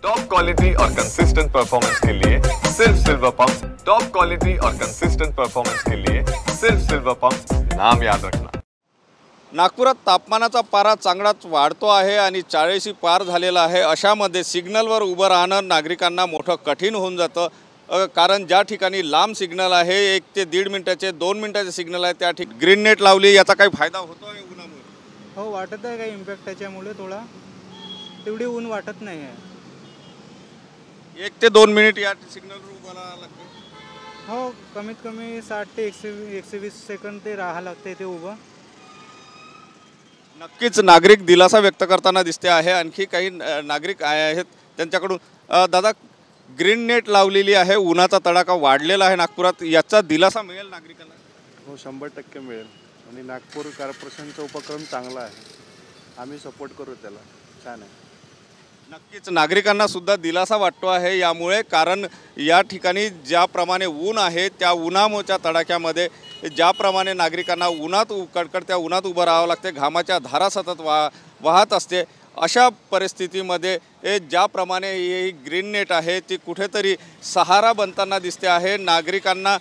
Top quality और consistent performance के लिए सिर्फ सिल्वर पंप्स। टॉप क्वालिटी और कंसिस्टेंट परफॉर्मेंस के लिए सिर्फ सिल्वर पंप्स, नाम याद रखना। नागपुरात तापमानाचा पारा चांगलाच वाढतो आहे आणि 40 पार झालेला आहे। अशामध्ये सिग्नलवर उभं राहणं नागरिकांना मोठं कठीण होऊन जातं, कारण ज्या ठिकाणी लांब सिग्नल आहे 1 ते 1.5 मिनिटाचे 2 मिनिटाचे सिग्नल आहे त्या ठिकाणी ग्रीन नेट लावली, याचा काही फायदा होतो आहे उन्हामुळे? हो, वाटत आहे काही इम्पॅक्ट त्याच्यामुळे थोडा तेवढी ऊन वाटत नाही आहे। 1 ते 2 मिनिट या सिग्नलवर उभं राहावं लागतं। हो, कमीत कमी 60 ते 120 सेकंद ते राहावं लागते ते उभं। नक्कीच नागरिक दिलासा व्यक्त करताना दिसते आहे। आणखी काही नागरिक आहेत त्यांच्याकडून, दादा ग्रीन नेट लावलेली आहे, उन्हाचा तडाखा वाढलेला आहे नागपुरात, याचा दिलासा मिळेल नागरिकांना? हो, 100% मिळेल आणि नागपूर कॉर्पोरेशनचा उपक्रम चांगला आहे, आम्ही सपोर्ट करू त्याला, छान आहे। नक्कीच नागरिकांना सुद्धा दिलासा वाटतो आहे यामुळे, कारण या ठिकाणी ज्याप्रमाणे ऊन आहे त्या उन्हाच्या तडाख्यामध्ये ज्याप्रमाणे नागरिकांना कडकडत्या उन्हात उभं राहावं लागते, घामाच्या धारा सतत वाहत असते, अशा परिस्थितीमध्ये ज्याप्रमाणे ही ग्रीन नेट आहे ती कुठेतरी सहारा बनताना दिसते आहे, नागरिकांना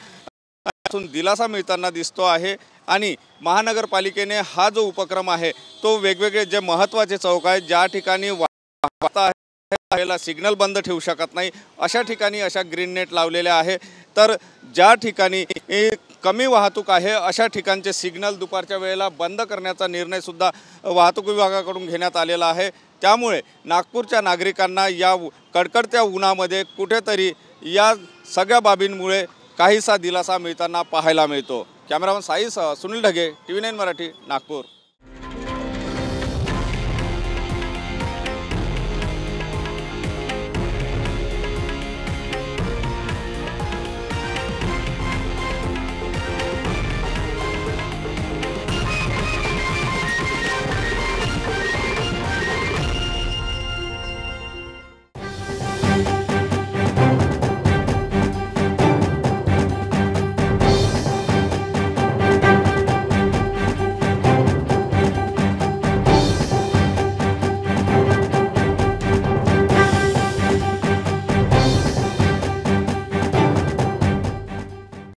दिलासा मिळताना दिसतो आहे। आणि महानगरपालिकेने हा जो उपक्रम आहे तो वेगवेगळे जे महत्त्वाचे चौक आहेत ज्या ठिकाणी सिग्नल बंद ठेवू शकत नाही अशा ठिकाणी अशा ग्रीन नेट लावलेल्या आहे। तर ज्या ठिकाणी कमी वाहतूक आहे अशा ठिकाणचे सिग्नल दुपारच्या वेळेला बंद करण्याचा निर्णय सुद्धा वाहतूक विभागाकडून घेण्यात आलेला आहे। त्यामुळे नागपूरच्या नागरिकांना या कडकडत्या उन्हामध्ये कुठेतरी या सगळ्या बाबींमुळे काहीसा दिलासा मिळताना पाहायला मिळतो। कॅमेरामन साईसह सुनील ढगे, TV9 मराठी, नागपूर।